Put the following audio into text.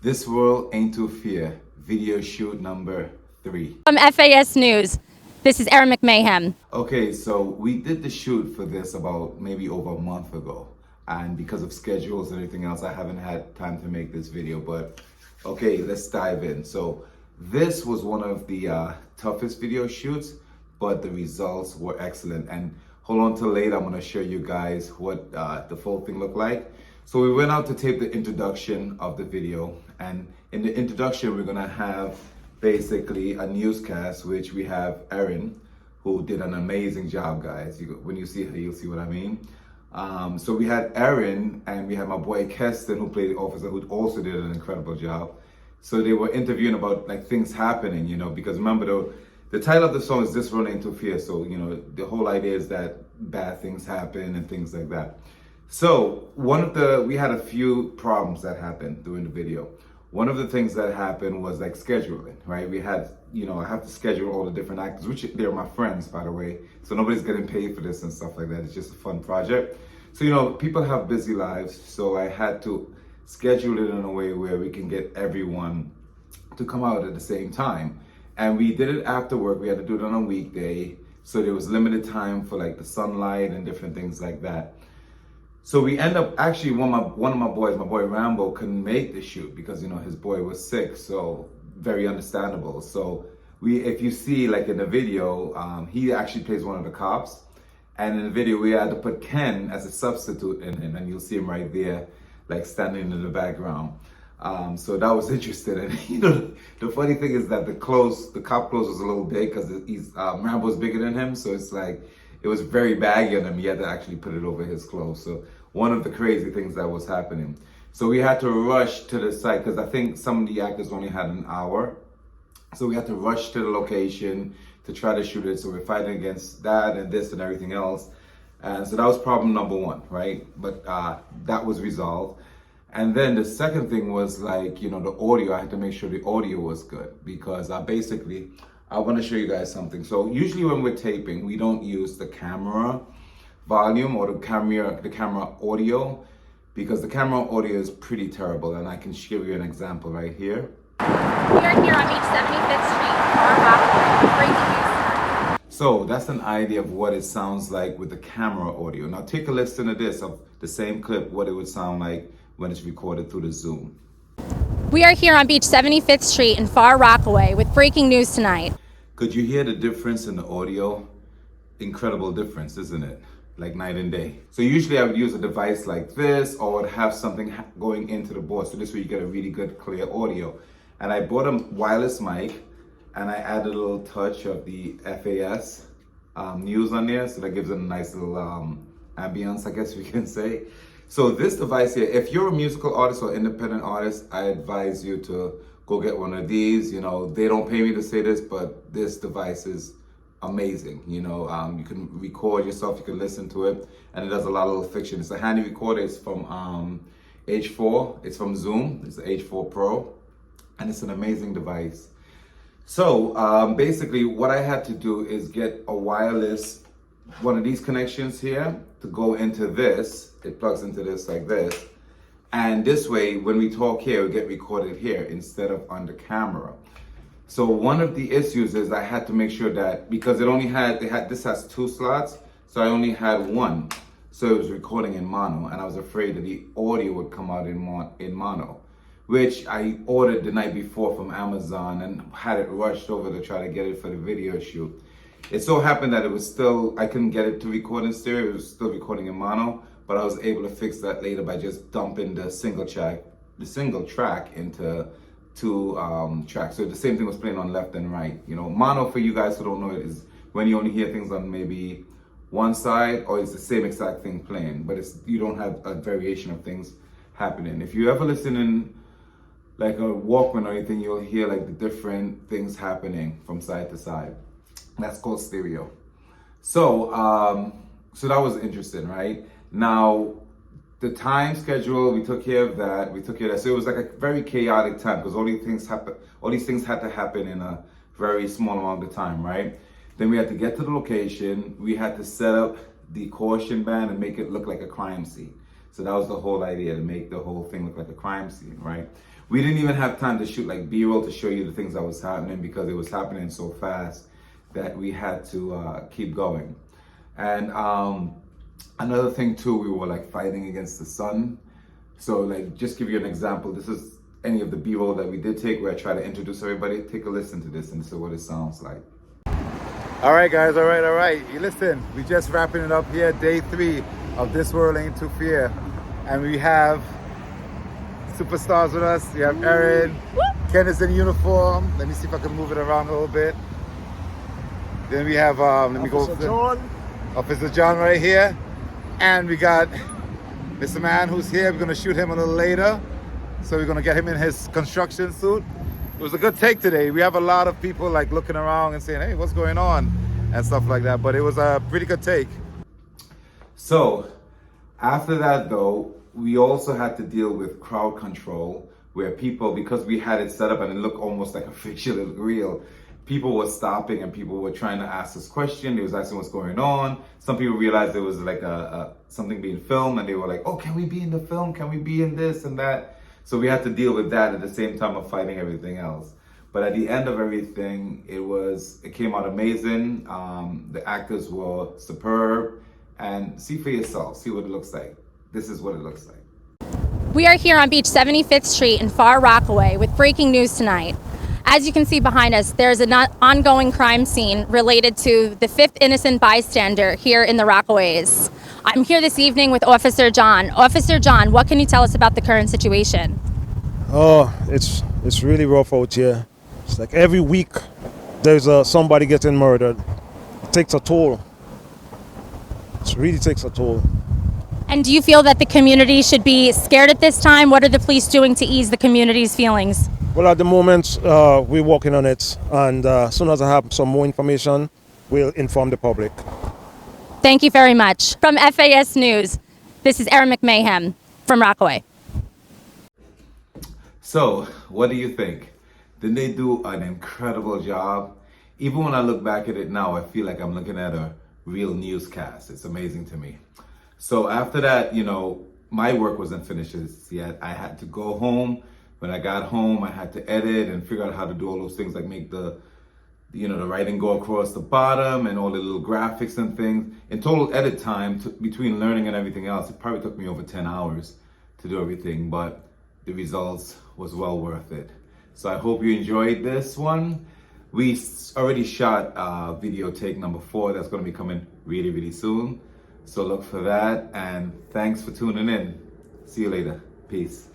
This World Ain't Too Fear, video shoot number 3. From FAS News, this is Erin McMahon. Okay, so we did the shoot for this about maybe over a month ago. And because of schedules and everything else, I haven't had time to make this video. But okay, let's dive in. So this was one of the toughest video shoots, but the results were excellent. And hold on till later, I'm gonna show you guys what the full thing looked like. So we went out to tape the introduction of the video, and in the introduction, we're gonna have basically a newscast, which we have Erin, who did an amazing job, guys. When you see her, you'll see what I mean. So we had Erin, and we had my boy Keston, who played the officer, who also did an incredible job. So they were interviewing about like things happening, you know, because remember the title of the song is This World Ain't Too Fear. So, you know, the whole idea is that bad things happen and things like that. So we had a few problems that happened during the video. One of the things that happened was like scheduling, right? We had, you know, I have to schedule all the different actors, which they're my friends, by the way. So nobody's getting paid for this and stuff like that. It's just a fun project. So, you know, people have busy lives. So I had to schedule it in a way where we can get everyone to come out at the same time. And we did it after work. We had to do it on a weekday. So there was limited time for like the sunlight and different things like that. So we end up actually one of my boys, my boy Rambo, couldn't make the shoot because, you know, his boy was sick. So very understandable. So if you see like in the video, he actually plays one of the cops, and in the video we had to put Ken as a substitute in him, and you'll see him right there, like standing in the background. So that was interesting. And you know, the funny thing is that the cop clothes was a little big because Rambo's bigger than him. So it's like, it was very baggy on him. He had to actually put it over his clothes. So one of the crazy things that was happening. So we had to rush to the site because I think some of the actors only had an hour. So we had to rush to the location to try to shoot it. So we're fighting against that and this and everything else. And so that was problem number one, right? But that was resolved. And then the second thing was like, you know, the audio. I had to make sure the audio was good because basically, I want to show you guys something. So usually when we're taping, we don't use the camera volume or the camera audio, because the camera audio is pretty terrible. And I can show you an example right here. We are here on East 75th Street, Far Rockaway. Breaking news. So that's an idea of what it sounds like with the camera audio. Now take a listen to this of the same clip, what it would sound like when it's recorded through the Zoom. We are here on Beach 75th Street in Far Rockaway with breaking news tonight. Could you hear the difference in the audio? Incredible difference, isn't it? Like night and day. So usually I would use a device like this, or I would have something going into the board. So this way you get a really good clear audio. And I bought a wireless mic, and I added a little touch of the FAS news on there. So that gives it a nice little ambience, I guess we can say. So this device here, if you're a musical artist or independent artist, I advise you to go get one of these. You know, they don't pay me to say this, but this device is amazing. You know, you can record yourself, you can listen to it, and it does a lot of little fiction. It's a handy recorder. It's from H4. It's from Zoom. It's the H4 Pro, and it's an amazing device. So basically what I had to do is get a wireless, one of these connections here to go into this. It plugs into this like this. And this way, when we talk here, we get recorded here instead of on the camera. So one of the issues is I had to make sure that, because this has 2 slots, so I only had one. So it was recording in mono, and I was afraid that the audio would come out in mono, which I ordered the night before from Amazon and had it rushed over to try to get it for the video shoot. It so happened that I couldn't get it to record in stereo. It was still recording in mono, but I was able to fix that later by just dumping the single track into 2 tracks. So the same thing was playing on left and right. You know, mono, for you guys who don't know it, is when you only hear things on maybe one side, or it's the same exact thing playing, but you don't have a variation of things happening. If you ever listen in like a Walkman or anything, you'll hear like the different things happening from side to side. That's called stereo. So so that was interesting, right? Now, the time schedule, we took care of that. So it was like a very chaotic time because all these things had to happen in a very small amount of time, right? Then we had to get to the location. We had to set up the caution band and make it look like a crime scene. So that was the whole idea, to make the whole thing look like a crime scene, right? We didn't even have time to shoot like B-roll to show you the things that was happening because it was happening so fast that we had to keep going. And another thing too, we were like fighting against the sun. So like, just give you an example, this is any of the B-roll that we did take where I try to introduce everybody. Take a listen to this and this is what it sounds like. All right, guys, all right. You listen, we just wrapping it up here, day 3 of This World Ain't Too Fair. And we have superstars with us. We have Erin, Ken is in uniform. Let me see if I can move it around a little bit. Then we have, Officer John right here. And we got Mr. Man who's here. We're gonna shoot him a little later. So we're gonna get him in his construction suit. It was a good take today. We have a lot of people like looking around and saying, hey, what's going on? And stuff like that. But it was a pretty good take. So after that though, we also had to deal with crowd control where people, because we had it set up and it looked almost like a fictional reel, people were stopping and people were trying to ask us questions. They was asking what's going on. Some people realized there was like something being filmed and they were like, oh, can we be in the film? Can we be in this and that? So we had to deal with that at the same time of fighting everything else. But at the end of everything, it came out amazing. The actors were superb. And see for yourself, see what it looks like. This is what it looks like. We are here on Beach 75th Street in Far Rockaway with breaking news tonight. As you can see behind us, there's an ongoing crime scene related to the 5th innocent bystander here in the Rockaways. I'm here this evening with Officer John. Officer John, what can you tell us about the current situation? Oh, it's really rough out here. It's like every week there's somebody getting murdered. It takes a toll. It really takes a toll. And do you feel that the community should be scared at this time? What are the police doing to ease the community's feelings? Well, at the moment, we're working on it, and as soon as I have some more information, we'll inform the public. Thank you very much. From FAS News, this is Erin McMahon from Rockaway. So, what do you think? Didn't they do an incredible job? Even when I look back at it now, I feel like I'm looking at a real newscast. It's amazing to me. So after that, my work wasn't finished yet. I had to go home. When I got home, I had to edit and figure out how to do all those things, like make the writing go across the bottom and all the little graphics and things. In total edit time, between learning and everything else, it probably took me over 10 hours to do everything, but the results was well worth it. So I hope you enjoyed this one. We already shot video take number 4 that's going to be coming really, really soon. So look for that, and thanks for tuning in. See you later. Peace.